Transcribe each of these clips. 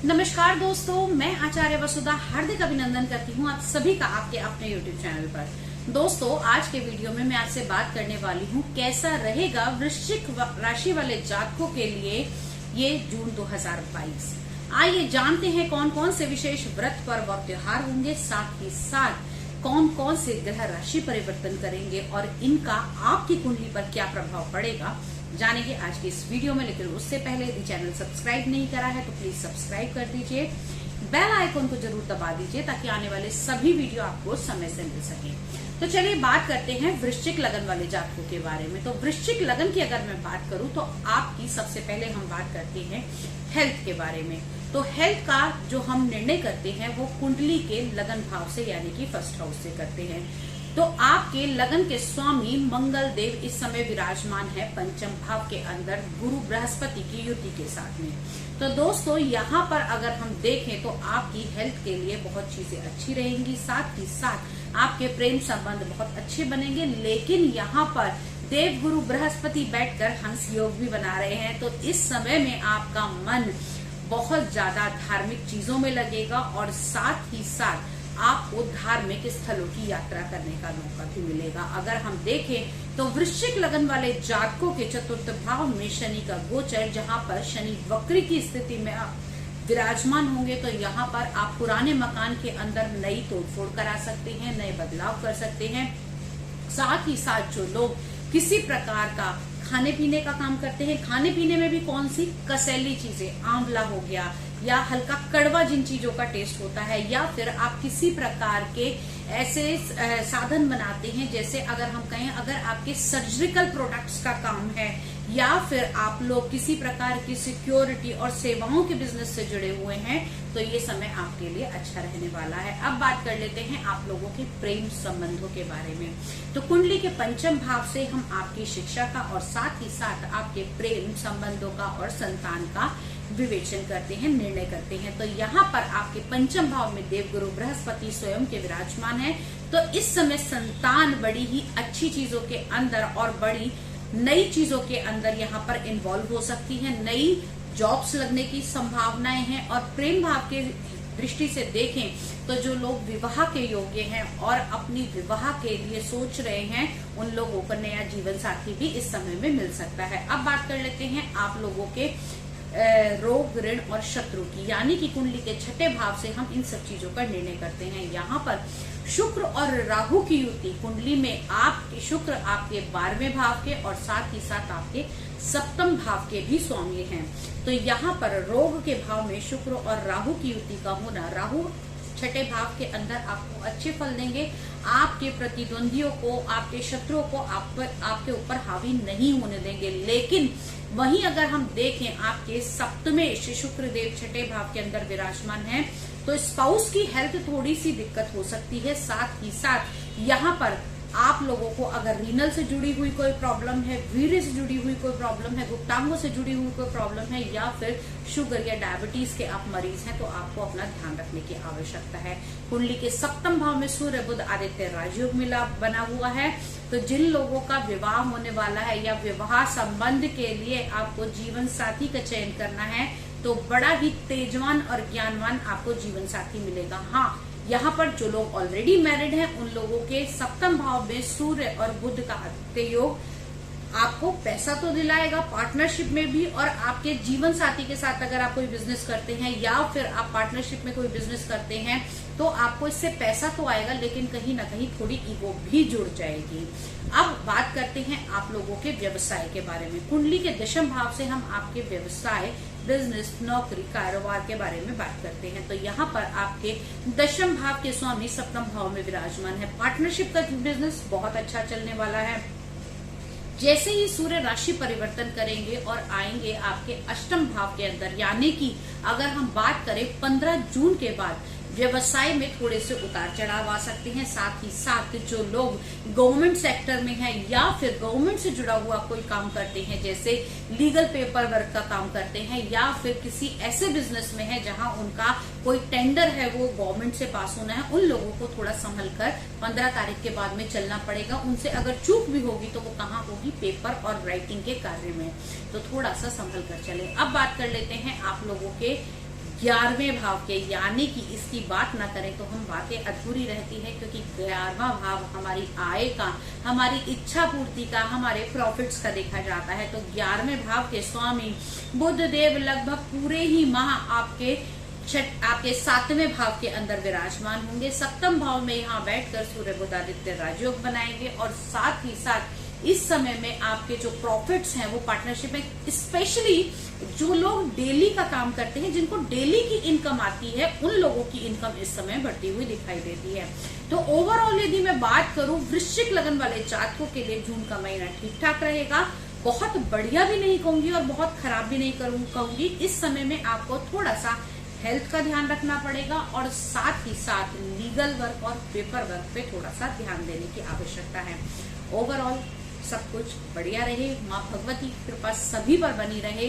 नमस्कार दोस्तों, मैं आचार्य वसुधा हार्दिक अभिनंदन करती हूँ आप सभी का आपके अपने YouTube चैनल पर। दोस्तों, आज के वीडियो में मैं आपसे बात करने वाली हूँ कैसा रहेगा वृश्चिक राशि वाले जातकों के लिए ये जून 2022। आइए जानते हैं कौन कौन से विशेष व्रत पर्व और त्योहार होंगे, साथ ही साथ कौन कौन से ग्रह राशि परिवर्तन करेंगे और इनका आपकी कुंडली पर क्या प्रभाव पड़ेगा, जानेंगे आज की इस वीडियो में। लेकिन उससे पहले यदि चैनल सब्सक्राइब नहीं करा है तो प्लीज सब्सक्राइब कर दीजिए, बेल आइकन को जरूर दबा दीजिए ताकि आने वाले सभी वीडियो आपको समय से मिल सके। तो चलिए बात करते हैं वृश्चिक लगन वाले जातकों के बारे में। तो वृश्चिक लगन की अगर मैं बात करूं तो आपकी सबसे पहले हम बात करते हैं हेल्थ के बारे में। तो हेल्थ का जो हम निर्णय करते हैं वो कुंडली के लगन भाव से यानी कि फर्स्ट हाउस से करते हैं। तो आपके लगन के स्वामी मंगल देव इस समय विराजमान है पंचम भाव के अंदर गुरु बृहस्पति की युति के साथ में। तो दोस्तों, यहाँ पर अगर हम देखें तो आपकी हेल्थ के लिए बहुत चीजें अच्छी रहेंगी, साथ ही साथ आपके प्रेम संबंध बहुत अच्छे बनेंगे। लेकिन यहाँ पर देव गुरु बृहस्पति बैठकर हंस योग भी बना रहे हैं, तो इस समय में आपका मन बहुत ज्यादा धार्मिक चीजों में लगेगा और साथ ही साथ आपको धार्मिक स्थलों की यात्रा करने का मौका भी मिलेगा। अगर हम देखें तो वृश्चिक लगन वाले जातकों के चतुर्थ भाव में शनि का गोचर, जहां पर शनि वक्री की स्थिति में विराजमान होंगे, तो यहाँ पर आप पुराने मकान के अंदर नई तोड़फोड़ करा सकते हैं, नए बदलाव कर सकते हैं। साथ ही साथ जो लोग किसी प्रकार का खाने पीने का काम करते हैं, खाने पीने में भी कौन सी कसैली चीजें, आंवला हो गया या हल्का कड़वा जिन चीजों का टेस्ट होता है, या फिर आप किसी प्रकार के ऐसे साधन बनाते हैं, जैसे अगर हम कहें अगर आपके सर्जिकल प्रोडक्ट्स का काम है या फिर आप लोग किसी प्रकार की सिक्योरिटी और सेवाओं के बिजनेस से जुड़े हुए हैं, तो ये समय आपके लिए अच्छा रहने वाला है। अब बात कर लेते हैं आप लोगों के प्रेम संबंधों के बारे में। तो कुंडली के पंचम भाव से हम आपकी शिक्षा का और साथ ही साथ आपके प्रेम संबंधों का और संतान का विवेचन करते हैं, निर्णय करते हैं। तो यहाँ पर आपके पंचम भाव में देवगुरु बृहस्पति स्वयं के विराजमान है, तो इस समय संतान बड़ी ही अच्छी चीजों के अंदर और बड़ी नई चीजों के अंदर यहाँ पर इन्वॉल्व हो सकती है, नई जॉब्स लगने की संभावनाएं हैं। और प्रेम भाव के दृष्टि से देखें तो जो लोग विवाह के योग्य हैं और अपनी विवाह के लिए सोच रहे हैं, उन लोगों को नया जीवन साथी भी इस समय में मिल सकता है। अब बात कर लेते हैं आप लोगों के रोग, ऋण और शत्रु की, यानी कि कुंडली के छठे भाव से हम इन सब चीजों का निर्णय करते हैं। यहाँ पर शुक्र और राहु की युति कुंडली में, आपके शुक्र आपके 12वें भाव के और साथ ही साथ आपके सप्तम भाव के भी स्वामी हैं। तो यहाँ पर रोग के भाव में शुक्र और राहु की युति का होना, राहु छठे भाव के अंदर आपको अच्छे फल देंगे, आपके प्रतिद्वंदियों को, आपके शत्रुओं को आपके ऊपर हावी नहीं होने देंगे। लेकिन वहीं अगर हम देखें आपके सप्तमें शुक्र देव छठे भाव के अंदर विराजमान है, तो स्पाउस की हेल्थ थोड़ी सी दिक्कत हो सकती है। साथ ही साथ यहाँ पर आप लोगों को अगर रीनल से जुड़ी हुई कोई प्रॉब्लम है, वीर्य से जुड़ी हुई कोई प्रॉब्लम है, गुप्तांगों से जुड़ी हुई कोई प्रॉब्लम है, या फिर शुगर या डायबिटीज के आप मरीज हैं, तो आपको अपना ध्यान रखने की आवश्यकता है। कुंडली के सप्तम भाव में सूर्य बुध आदित्य राजयोग मिला बना हुआ है, तो जिन लोगों का विवाह होने वाला है या विवाह संबंध के लिए आपको जीवन साथी का चयन करना है, तो बड़ा ही तेजवान और ज्ञानवान आपको जीवन साथी मिलेगा। हाँ, यहाँ पर जो लोग ऑलरेडी मैरिड हैं उन लोगों के सप्तम भाव में सूर्य और बुध का आदित्य योग आपको पैसा तो दिलाएगा पार्टनरशिप में भी, और आपके जीवन साथी के साथ अगर आप कोई बिजनेस करते हैं या फिर आप पार्टनरशिप में कोई बिजनेस करते हैं, तो आपको इससे पैसा तो आएगा, लेकिन कहीं ना कहीं थोड़ी ईगो भी जुड़ जाएगी। अब बात करते हैं आप लोगों के व्यवसाय के बारे में। कुंडली के दशम भाव से हम आपके व्यवसाय, बिजनेस, नौकरी, कारोबार के बारे में बात करते हैं। तो यहाँ पर आपके दशम भाव के स्वामी सप्तम भाव में विराजमान है। पार्टनरशिप का बिजनेस बहुत अच्छा चलने वाला है। जैसे ही सूर्य राशि परिवर्तन करेंगे और आएंगे आपके अष्टम भाव के अंदर, यानी कि अगर हम बात करें 15 जून के बाद, व्यवसाय में थोड़े से उतार चढ़ाव आ सकते हैं। साथ ही साथ जो लोग गवर्नमेंट सेक्टर में हैं या फिर गवर्नमेंट से जुड़ा हुआ कोई काम करते हैं, जैसे लीगल पेपर वर्क का काम करते हैं या फिर किसी ऐसे बिजनेस में है जहां उनका कोई टेंडर है वो गवर्नमेंट से पास होना है, उन लोगों को थोड़ा संभल कर 15 तारीख के बाद में चलना पड़ेगा। उनसे अगर चूक भी होगी तो वो कहाँ होगी, पेपर और राइटिंग के कार्य में, तो थोड़ा सा संभल कर चले। अब बात कर लेते हैं आप लोगों के 11वें भाव के, यानी कि इसकी बात ना करें तो हम बातें अधूरी रहती है, क्योंकि 11वां भाव हमारी आय का, हमारी इच्छा पूर्ति का, हमारे प्रॉफिट्स का देखा जाता है। तो 11वें भाव के स्वामी बुध देव लगभग पूरे ही माह आपके 7वें भाव के अंदर विराजमान होंगे। 7वें भाव में यहाँ बैठकर सूर्य बुध आदित्य राजयोग बनाएंगे, और साथ ही साथ इस समय में आपके जो प्रॉफिट्स हैं वो पार्टनरशिप में, स्पेशली जो लोग डेली का काम करते हैं, जिनको डेली की इनकम आती है, उन लोगों की इनकम इस समय बढ़ती हुई दिखाई देती है। तो ओवरऑल यदि मैं बात करूं वृश्चिक लगन वाले जातकों के लिए जून का महीना ठीक ठाक रहेगा। बहुत बढ़िया भी नहीं कहूंगी और बहुत खराब भी नहीं कहूंगी। इस समय में आपको थोड़ा सा हेल्थ का ध्यान रखना पड़ेगा, और साथ ही साथ लीगल वर्क और पेपर वर्क पे थोड़ा सा ध्यान देने की आवश्यकता है। ओवरऑल सब कुछ बढ़िया रहे, माँ भगवती की कृपा सभी पर बनी रहे।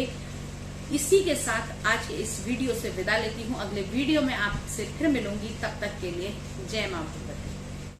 इसी के साथ आज के इस वीडियो से विदा लेती हूँ। अगले वीडियो में आपसे फिर मिलूंगी, तब तक के लिए जय माँ भगवती।